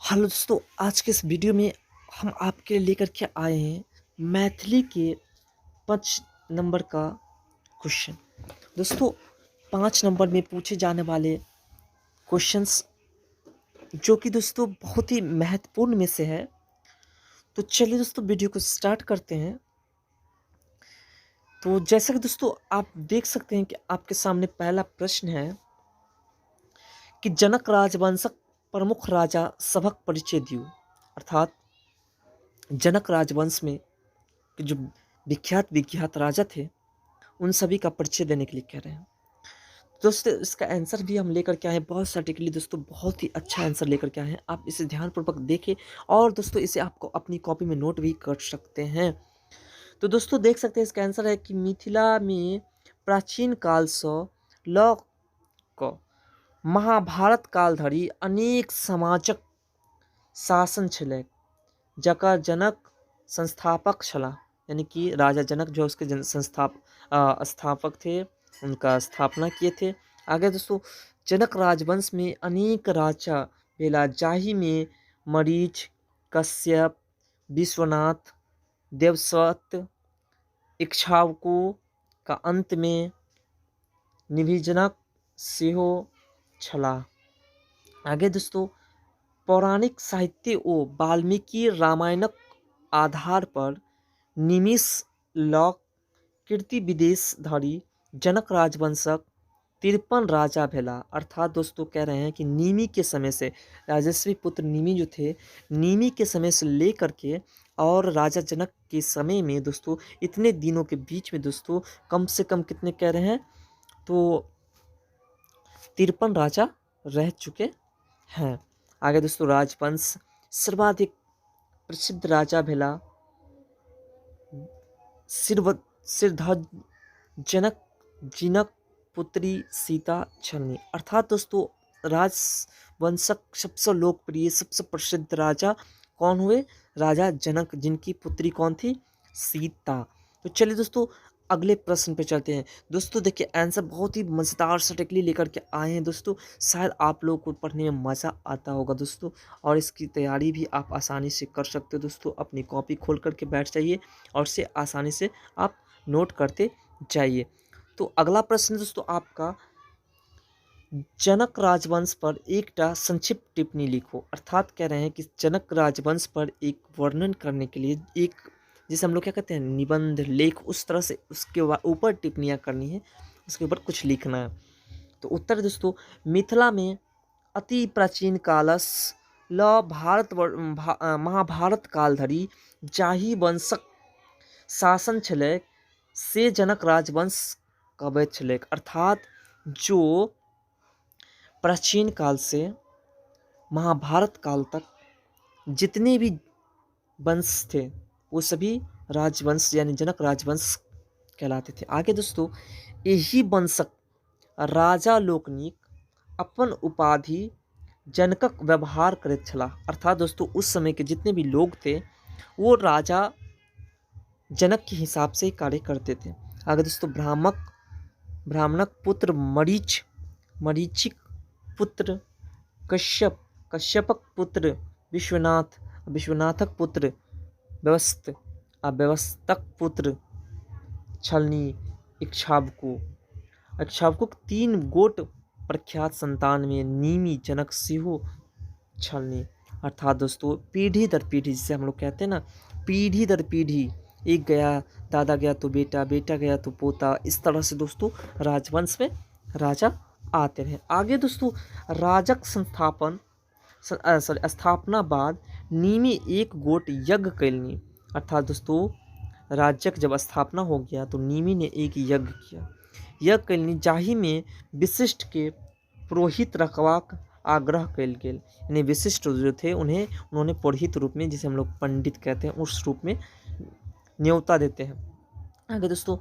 Hello दोस्तों, आज के इस वीडियो में हम आपके लिए लेकर के आए हैं मैथिली के 5 नंबर का क्वेश्चन। दोस्तों, 5 नंबर में पूछे जाने वाले क्वेश्चंस जो कि दोस्तों बहुत ही महत्वपूर्ण में से है। तो चलिए दोस्तों वीडियो को स्टार्ट करते हैं। तो जैसा कि दोस्तों आप देख सकते हैं कि आपके सामने पहला प्रश्न है कि जनक राजवंशक प्रमुख राजा सभक परिचय दियो। अर्थात जनक राजवंश में कि जो विख्यात विख्यात राजा थे उन सभी का परिचय देने के लिए कह रहे हैं। दोस्तों इसका आंसर भी हम लेकर के आए हैं, बहुत सटीकली दोस्तों, बहुत ही अच्छा आंसर लेकर के आए हैं। आप इसे ध्यानपूर्वक देखें और दोस्तों इसे आपको अपनी कॉपी में नोट भी कर सकते हैं। तो दोस्तों देख सकते हैं इसका आंसर है कि मिथिला में प्राचीन काल से लऽ कऽ महाभारत काल धरि अनेक समाजक शासन छलै जकर जनक संस्थापक छला। यानी कि राजा जनक जो उसके स्थापक थे, उनका स्थापना किए थे। आगे दोस्तों, जनक राजवंश में अनेक राजा भेला जाहि में मरीच, कश्यप, विश्वनाथ, देवसवत, इक्ष्वाकु का अंत में निभिजनक सेहो छला। आगे दोस्तों, पौराणिक साहित्य ओ वाल्मीकि रामायणक आधार पर निमिष लऽ कीर्ति विदेश धरि जनक राजवंशक 53 राजा भेला। अर्थात दोस्तों कह रहे हैं कि निमि के समय से, राजस्वी पुत्र निमि जो थे, निमि के समय से लेकर के और राजा जनक के समय में दोस्तों इतने दिनों के बीच में दोस्तों कम से कम कितने कह रहे हैं तो 53 राजा रह चुके हैं। आगे दोस्तों, राजवंश सर्वाधिक प्रसिद्ध राजा भेला सिरध्वज जनक जिनक पुत्री सीता छलनी। अर्थात दोस्तों राजवंशक सबसे लोकप्रिय सबसे प्रसिद्ध राजा कौन हुए? राजा जनक, जिनकी पुत्री कौन थी? सीता। तो चलिए दोस्तों अगले प्रश्न पे चलते हैं। दोस्तों देखिए आंसर बहुत ही मज़ेदार सटीकली लेकर के आए हैं दोस्तों। शायद आप लोगों को पढ़ने में मज़ा आता होगा दोस्तों, और इसकी तैयारी भी आप आसानी से कर सकते हो दोस्तों। अपनी कॉपी खोल करके बैठ जाइए और इसे आसानी से आप नोट करते जाइए। तो अगला प्रश्न दोस्तों आपका, जनक राजवंश पर एकटा संक्षिप्त टिप्पणी लिखो। अर्थात कह रहे हैं कि जनक राजवंश पर एक वर्णन करने के लिए एक, जिसे हम लोग क्या कहते हैं, निबंध लेख, उस तरह से उसके ऊपर टिप्पणियाँ करनी है, उसके ऊपर कुछ लिखना है। तो उत्तर दोस्तों, मिथिला में अति प्राचीन कालस ल महाभारत काल धरि जाहि वंशक शासन छलै से जनक राजवंश कहबैत छलै। अर्थात जो प्राचीन काल से महाभारत काल तक जितने भी वंश थे वो सभी राजवंश यानी जनक राजवंश कहलाते थे। आगे दोस्तों, यही वंशक राजा लोकनिक अपन उपाधि जनकक व्यवहार करैत छलाह। अर्थात दोस्तों उस समय के जितने भी लोग थे वो राजा जनक के हिसाब से कार्य करते थे। आगे दोस्तों, ब्राह्मणक पुत्र मरीच, मरीचिक पुत्र कश्यप, कश्यपक पुत्र विश्वनाथ, विश्वनाथक पुत्र व्यवस्थ, व्यवस्थक पुत्र छलनी, इक्ष्वाकु। इक्ष्वाकु 3 गोट प्रख्यात संतान में निमि, जनक सेहो छलनी। अर्थात दोस्तों पीढ़ी दर पीढ़ी, जिसे हम लोग कहते हैं ना, पीढ़ी दर पीढ़ी, एक गया दादा गया तो बेटा, बेटा गया तो पोता, इस तरह से दोस्तों राजवंश में राजा आते रहे। आगे दोस्तों, राजक स्थापना बाद निमि एक गोट यज्ञ कैलनी। अर्थात दोस्तों राज्यक जब स्थापना हो गया तो निमि ने एक यज्ञ किया, यज्ञ कैलनी जाहि में विशिष्ट के पुरोहित रखबाक आग्रह कैल गेल। यानी विशिष्ट जो थे उन्होंने पुरोहित रूप में, जिसे हम लोग पंडित कहते हैं, उस रूप में न्योता देते हैं। आगे दोस्तों,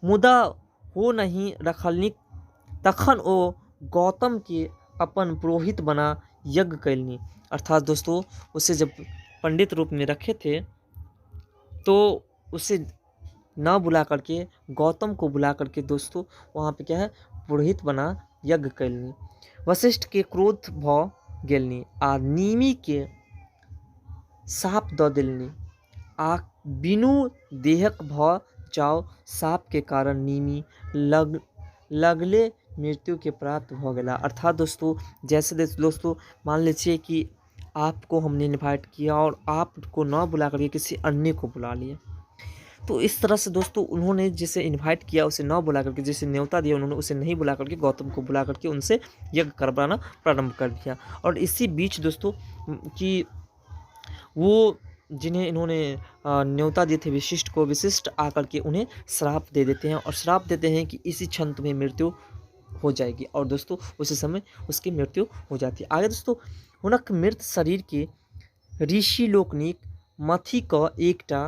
मुदा हो नहीं रखलनिक तखन ओ गौतम के अपन पुरोहित बना यज्ञ कैलनी। अर्थात दोस्तों उसे जब पंडित रूप में रखे थे तो उसे न बुला करके गौतम को बुला करके दोस्तों वहाँ पे क्या है, पुरोहित बना यज्ञ कैलनी। वशिष्ठ के क्रोध भ गेलनी आ निमि के साप द दिलनी आ बिनु देहक भ जाओ साप के कारण नीमी लगले मृत्यु के प्राप्त हो गया। अर्थात दोस्तों जैसे दोस्तों मान लीजिए कि आपको हमने इनवाइट किया और आपको ना बुला करके किसी अन्य को बुला लिया, तो इस तरह से दोस्तों उन्होंने जिसे इनवाइट किया उसे ना बुला करके, जिसे न्योता दिया उन्होंने उसे नहीं बुला करके गौतम को बुला करके उनसे यज्ञ करवाना प्रारंभ कर दिया। और इसी बीच दोस्तों कि वो जिन्हें इन्होंने न्योता दिए थे विशिष्ट को, विशिष्ट आकर के उन्हें श्राप दे देते हैं और श्राप देते हैं कि इसी क्षण तुम्हें मृत्यु हो जाएगी। और दोस्तों उसी समय उसकी मृत्यु हो जाती है। आगे दोस्तों हुनक मृत शरीर के ऋषि लोकनिक मथी क एकटा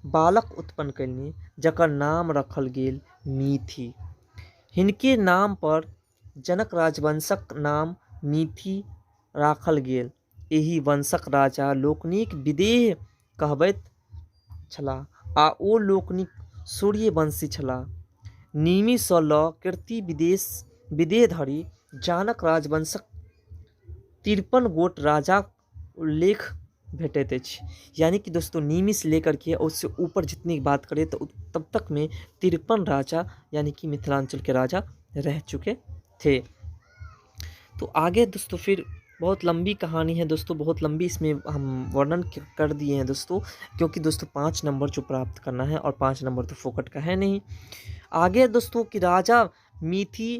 बालक उत्पन्न कयलनि जकर नाम रखल गेल मीथी। हिनके नाम पर जनक राजवंशक नाम मीथी राखल गेल। एहि वंशक राजा लोकनिक विदेह कहबैत छलाह आ ओ लोकनिक सूर्यवंशी छलाह। नीमि सँ ल कीर्ति विदेह धरि जानक राजवंशक 53 गोट राजा उल्लेख भेटैत अछि। यानी कि दोस्तों नीमि से लेकर के और उससे ऊपर जितनी बात करें तो तब तक में 53 राजा यानी कि मिथिलांचल के राजा रह चुके थे। तो आगे दोस्तों फिर बहुत लंबी कहानी है दोस्तों, बहुत लंबी इसमें हम वर्णन कर दिए हैं दोस्तों, क्योंकि दोस्तों 5 नंबर जो प्राप्त करना है और 5 नंबर तो फोकट का है नहीं। आगे दोस्तों कि राजा मीथी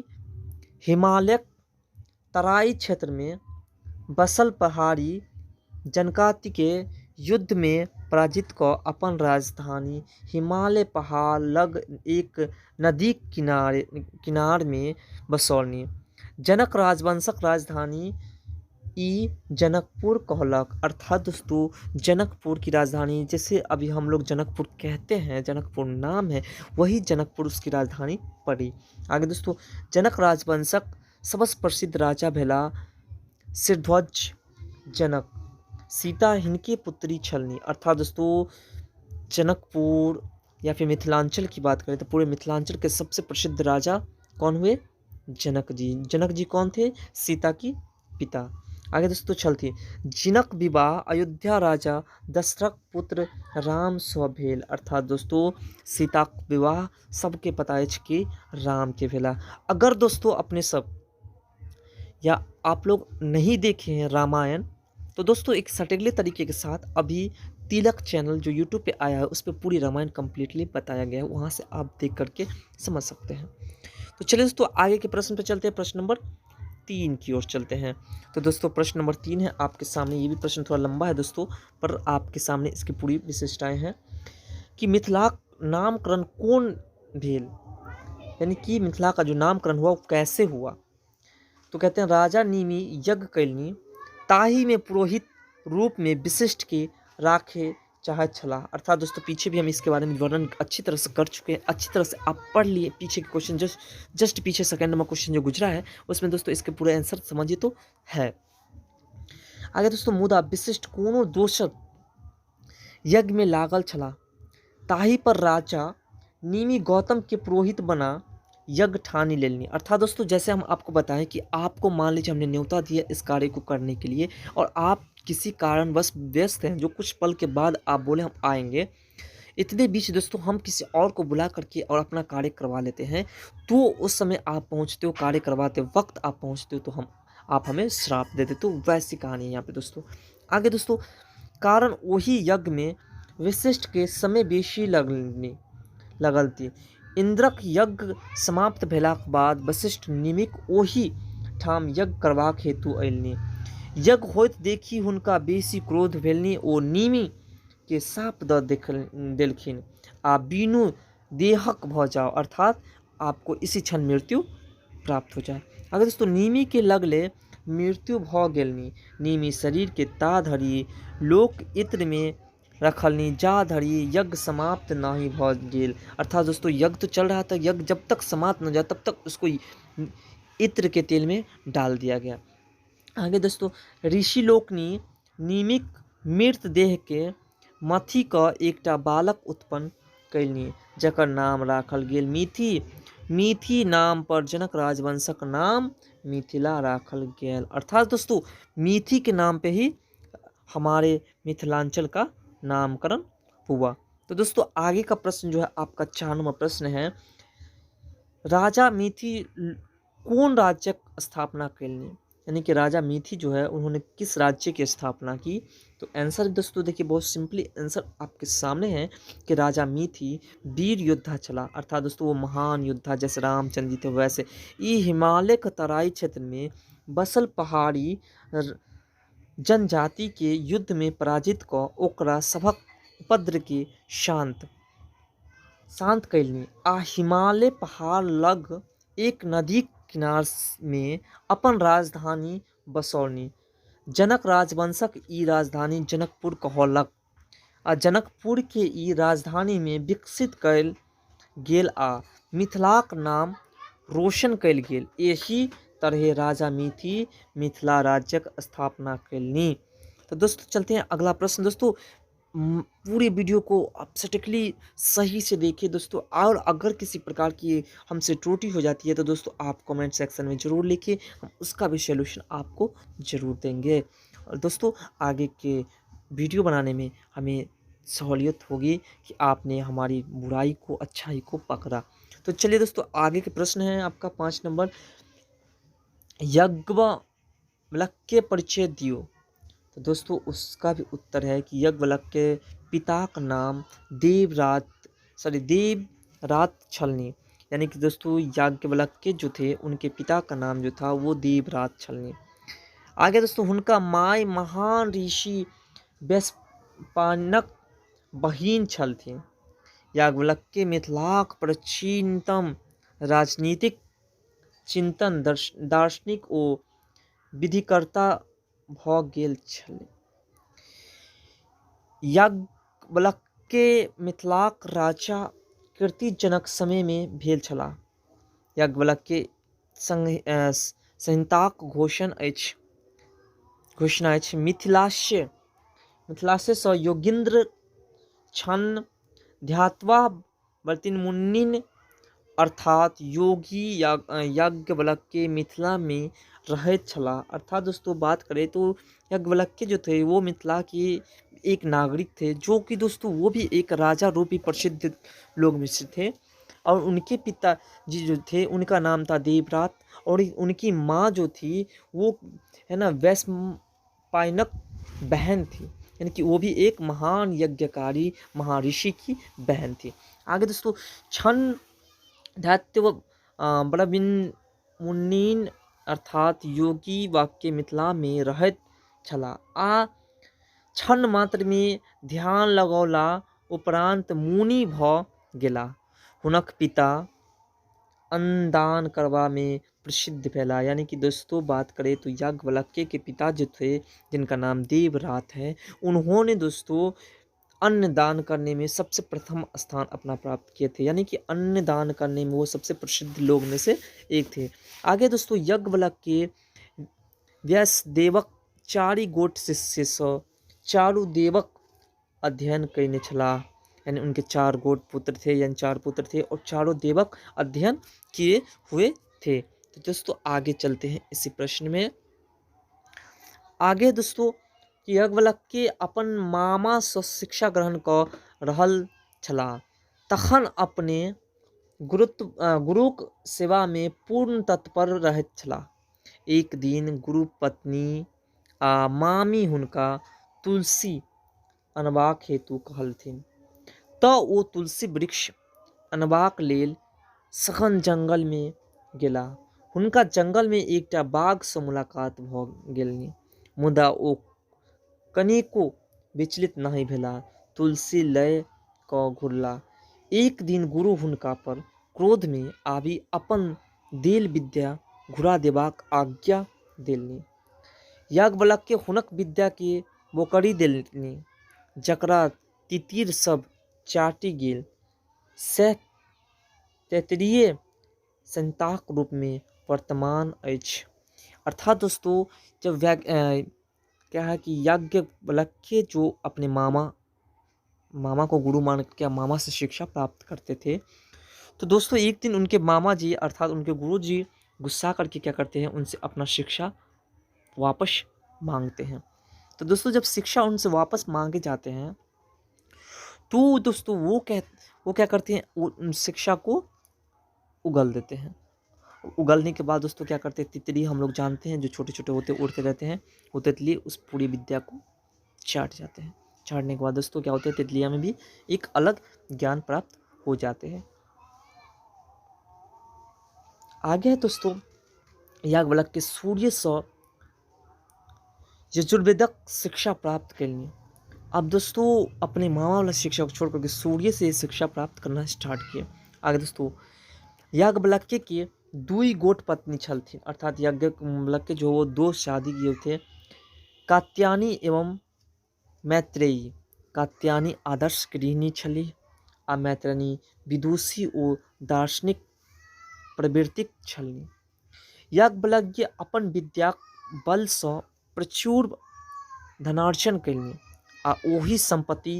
हिमालय तराई क्षेत्र में बसल पहाड़ी जनकाति के युद्ध में पराजित को अपन राजधानी हिमालय पहाड़ लग एक नदी किनार में बसौलनी। जनक राजवंशक राजधानी ई जनकपुर कहलक। अर्थात दोस्तों जनकपुर की राजधानी, जैसे अभी हम लोग जनकपुर कहते हैं, जनकपुर नाम है, वही जनकपुर उसकी राजधानी पड़ी। आगे दोस्तों जनक राजवंशक सबसे प्रसिद्ध राजा भेला सिरध्वज जनक। सीता हिनकी पुत्री छलनी। अर्थात दोस्तों जनकपुर या फिर मिथिलांचल की बात करें तो पूरे मिथिलांचल के सबसे प्रसिद्ध राजा कौन हुए? जनक जी। जनक जी कौन थे? सीता की पिता। आगे दोस्तों चलती जिनक विवाह अयोध्या राजा दशरथ पुत्र राम स्व भेल। अर्थात दोस्तों सीता विवाह सबके पता है कि राम के भेला। अगर दोस्तों अपने सब या आप लोग नहीं देखे हैं रामायण, तो दोस्तों एक सटीले तरीके के साथ अभी तिलक चैनल जो यूट्यूब पे आया है उस पर पूरी रामायण कम्प्लीटली बताया गया है, वहाँ से आप देख करके समझ सकते हैं। तो चलिए दोस्तों आगे के प्रश्न पे चलते हैं, प्रश्न नंबर 3 की ओर चलते हैं। तो दोस्तों प्रश्न नंबर 3 है आपके सामने, ये भी प्रश्न थोड़ा लंबा है दोस्तों, पर आपके सामने इसकी पूरी विशेषताएं हैं कि मिथिलाक नामकरण कौन भेल, यानी कि मिथिला का जो नामकरण हुआ वो कैसे हुआ। तो कहते हैं राजा नीमि यज्ञ कैलनी ताही में पुरोहित रूप में विशिष्ट के राखे चाहत छला। अर्थात दोस्तों पीछे भी हम इसके बारे में वर्णन अच्छी तरह से कर चुके हैं, अच्छी तरह से आप पढ़ लिए पीछे के क्वेश्चन, जस्ट पीछे सेकंड नंबर क्वेश्चन जो गुजरा है उसमें दोस्तों इसके पूरे आंसर समझिए तो है। आगे दोस्तों मुदा विशिष्ट कोनो दोषक यज्ञ में लागल छला ताही पर राजा नीमि गौतम के पुरोहित बना यज्ञ ठानी लेनी। अर्थात दोस्तों जैसे हम आपको बताएं कि आपको मान लीजिए हमने न्योता दिया इस कार्य को करने के लिए और आप किसी कारणवश व्यस्त हैं, जो कुछ पल के बाद आप बोले हम आएंगे, इतने बीच दोस्तों हम किसी और को बुला करके और अपना कार्य करवा लेते हैं, तो उस समय आप पहुंचते हो, कार्य करवाते वक्त आप पहुंचते हो तो आप हमें श्राप देते। तो वैसी कहानी है यहाँ पे दोस्तों। आगे दोस्तों कारण वही यज्ञ में विशिष्ट के समय बेशी लगल थी। इंद्रक यज्ञ समाप्त भेलाक बाद वशिष्ठ निमिक ओही ठाम यज्ञ करबाक हेतु अयलनि। यज्ञ होइत देखी हुनका बेसी क्रोध भेलनि, ओ नीमि के साप द देलखिन आ बिनु देहक भ जाओ। अर्थात आपको इसी क्षण मृत्यु प्राप्त हो जाए। अगर दोस्तों नीमि के लगले मृत्यु भ गेलनि, नीमि शरीर के ता धरि लोक इत्र में रखलनी जा धरी यज्ञ समाप्त नहीं भ गेल। अर्थात दोस्तों यज्ञ तो चल रहा था, यज्ञ जब तक समाप्त न जाए तब तक उसको इत्र के तेल में डाल दिया गया। आगे दोस्तों ऋषि लोकनि नीमिक मृत देह के मथी का एकटा बालक उत्पन्न कैलनी जकर नाम राखल गेल मीथी। मीथी नाम पर जनक राजवंशक नाम मिथिला राखल गेल। अर्थात दोस्तों मीथी के नाम पे ही हमारे मिथिलांचल का नामकरण हुआ। तो दोस्तों आगे का प्रश्न जो है आपका 4 नंबर प्रश्न है, राजा मिथि कौन राज्य स्थापना कैलनी, यानी कि राजा मिथि जो है उन्होंने किस राज्य की स्थापना की। तो आंसर दोस्तों देखिए बहुत सिंपली आंसर आपके सामने है कि राजा मिथि वीर योद्धा चला, अर्थात दोस्तों वो महान योद्धा जैसे रामचंद्र जी थे वैसे ये हिमालय के तराई क्षेत्र में बसल पहाड़ी जनजाति के युद्ध में पराजित क ओकरा सभक उपद्र के शांत कैलनी आ हिमालय पहाड़ लग एक नदी किनार में अपन राजधानी बसौलनी। जनक राजवंशक ई राजधानी जनकपुर कहलक आ जनकपुर के ई राजधानी में विकसित कैल गेल आ मिथिलाक नाम रोशन कैल गेल। यही तरह राजा मिथि मिथिला राज्यक स्थापना कैलनी। तो दोस्तों चलते हैं अगला प्रश्न। दोस्तों पूरी वीडियो को आप सटीकली सही से देखिए दोस्तों, और अगर किसी प्रकार की हमसे त्रुटि हो जाती है तो दोस्तों आप कमेंट सेक्शन में ज़रूर लिखिए, हम उसका भी सलूशन आपको ज़रूर देंगे। और दोस्तों आगे के वीडियो बनाने में हमें सहूलियत होगी कि आपने हमारी बुराई को अच्छाई को पकड़ा। तो चलिए दोस्तों आगे के प्रश्न है आपका 5 नंबर, याज्ञवल्क्य के परिचय दियो। तो दोस्तों उसका भी उत्तर है कि याज्ञवल्क्य के पिता का नाम देवरात छलनी, यानी कि दोस्तों याज्ञवल्क्य जो थे उनके पिता का नाम जो था वो देवरात छलनी। आगे दोस्तों उनका माय महान ऋषि वैशंपायनक बहिन छल थी। याज्ञवल्क्य मिथिलाक प्राचीनतम राजनीतिक चिंतन दार्शनिक ओ विधिकर्ता भ गेल छल। याज्ञवल्क्य मिथिलाक राजा कीर्तिजनक समय में भेल छलाह। याज्ञवल्क्य संहिताक घोषणा अछि मिथिलास्य स योगीन्द्र छन्न ध्यात्वा वर्तिमुनिन्, अर्थात योगी याज्ञवल्क्य मिथिला में रहैत छलाह। अर्थात दोस्तों बात करें तो याज्ञवल्क्य जो थे वो मिथिला के एक नागरिक थे, जो कि दोस्तों वो भी एक राजा रूपी प्रसिद्ध लोग में से थे। और उनके पिताजी जो थे उनका नाम था देवरात, और उनकी माँ जो थी वो है ना वैशंपायनक बहन थी, यानी कि वो भी एक महान यज्ञकारी महर्षि की बहन थी। आगे दोस्तों छन्न ध्यात्व ब्रह्ममुनिन्, अर्थात योगी वाक्य मिथिला में रहैत छलाह आ क्षण मात्र में ध्यान लगौला उपरांत मुनि भ गेला। हुनक पिता अन्नदान करवा में प्रसिद्ध फैला, यानी कि दोस्तों बात करें तो याज्ञवल्क्य के पिता जो थे जिनका नाम देवरात है, उन्होंने दोस्तों अन्नदान करने में सबसे प्रथम स्थान अपना प्राप्त किए थे, यानी कि अन्नदान करने में वो सबसे प्रसिद्ध लोग में से एक थे। आगे दोस्तों याज्ञवल्क्य व्यासदेवक चारि गोट शिष्य स चारु देवक अध्ययन करने छलाह, यानी उनके 4 गोट पुत्र थे, यानी 4 पुत्र थे और चारों देवक अध्ययन किए हुए थे। तो दोस्तों आगे चलते हैं इसी प्रश्न में। आगे दोस्तों याज्ञवल्क्य अपन मामा से शिक्षा ग्रहण कर रहल छलाह, तखन अपने गुरुक सेवा में पूर्ण तत्पर रहैत छलाह। एक दिन गुरु पत्नी आ मामी हुनका तुलसी अनबाक हेतु कहलथिन, तऽ ओ तुलसी वृक्ष अनबाक लेल सघन जंगल में गेला। हुनका जंगल में एकटा बाघ से मुलाकात भ गेलनि, मुदा ओ कनिको विचलित नहीं भेला, तुलसी लय क घुरला। एक दिन गुरु हुनका पर क्रोध में आबि अपन देल विद्या घुरा देबाक आज्ञा देलनि। याज्ञवल्क्य हुनक विद्या के बोकरी देलनि, जकरा तितिर सब चाटि गेल। सह तैत्तिरीय संहिताक रूप में वर्तमान अछि। अर्थात दोस्तों जब क्या है कि याज्ञवल्क्य जो अपने मामा को गुरु मान के मामा से शिक्षा प्राप्त करते थे, तो दोस्तों एक दिन उनके मामा जी अर्थात उनके गुरु जी गुस्सा करके क्या करते हैं, उनसे अपना शिक्षा वापस मांगते हैं। तो दोस्तों जब शिक्षा उनसे वापस मांगे जाते हैं तो दोस्तों वो क्या करते हैं, वो शिक्षा को उगल देते हैं। उगलने के बाद दोस्तों क्या करते हैं, तितली हम लोग जानते हैं जो छोटे छोटे होते उड़ते रहते हैं, वो तितली उस पूरी विद्या को चाट जाते हैं। चाटने के बाद दोस्तों क्या होते हैं, तितलियां में भी एक अलग ज्ञान प्राप्त हो जाते हैं। आगे है दोस्तों याज्ञवल्क्य के सूर्य से यजुर्वेदक शिक्षा प्राप्त करनी। अब दोस्तों अपने माँ वाला शिक्षा को छोड़ करके सूर्य से शिक्षा प्राप्त करना स्टार्ट किए। आगे दोस्तों याज्ञवल्क्य के दुई गोट पत्नी छलथिन, अर्थात याज्ञवल्क्य जो वो दो शादी किए थे, कात्यायनी एवं मैत्रेयी। कात्यायनी आदर्श गृहिणी छली आ मैत्रेयी विदुषी ओ दार्शनिक प्रवृत्तिक छलनी। याज्ञवल्क्य अपन विद्याक बल सँ प्रचुर धनार्जन कयलनि आ ओही संपत्ति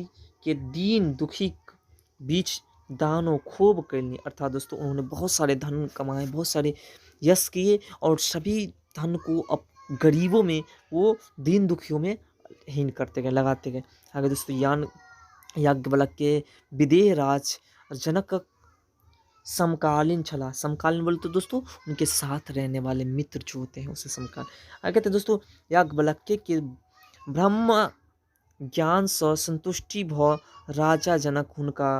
के दीन दुखी बीच दानो खूब कयलनि। अर्थात दोस्तों उन्होंने बहुत सारे धन कमाए, बहुत सारे यश किए और सभी धन को गरीबों में, वो दीन दुखियों में हीन करते गए, लगाते गए। आगे दोस्तों याज्ञवल्क्य विदेह राज जनक समकालीन छला। समकालीन बोले तो दोस्तों उनके साथ रहने वाले मित्र जो होते हैं उसे समकालीन। आगे कहते हैं दोस्तों याज्ञवल्क्य के ब्रह्म ज्ञान से संतुष्टि भ राजा जनक हुनका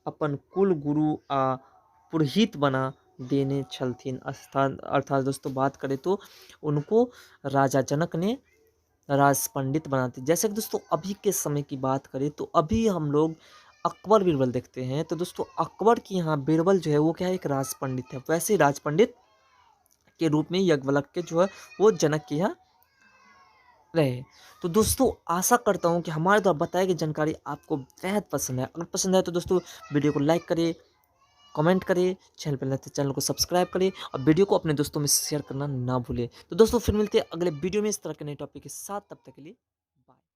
अपन कुल गुरु आ पुरोहित बना देने छलथिन। अर्थात दोस्तों बात करें तो उनको राजा जनक ने राज पंडित बनाते। जैसे कि दोस्तों अभी के समय की बात करें तो अभी हम लोग अकबर बीरबल देखते हैं, तो दोस्तों अकबर की यहाँ बीरबल जो है वो क्या है, एक राज पंडित है। वैसे राज पंडित के रूप में याज्ञवल्क्य जो है वो जनक के यहाँ रहे। तो दोस्तों आशा करता हूँ कि हमारे द्वारा बताई गई जानकारी आपको बेहद पसंद है। अगर पसंद है तो दोस्तों वीडियो को लाइक करें, कमेंट करें, चैनल पर नए तो चैनल को सब्सक्राइब करें और वीडियो को अपने दोस्तों में शेयर करना ना भूलें। तो दोस्तों फिर मिलते हैं अगले वीडियो में इस तरह के नए टॉपिक के साथ, तब तक के लिए।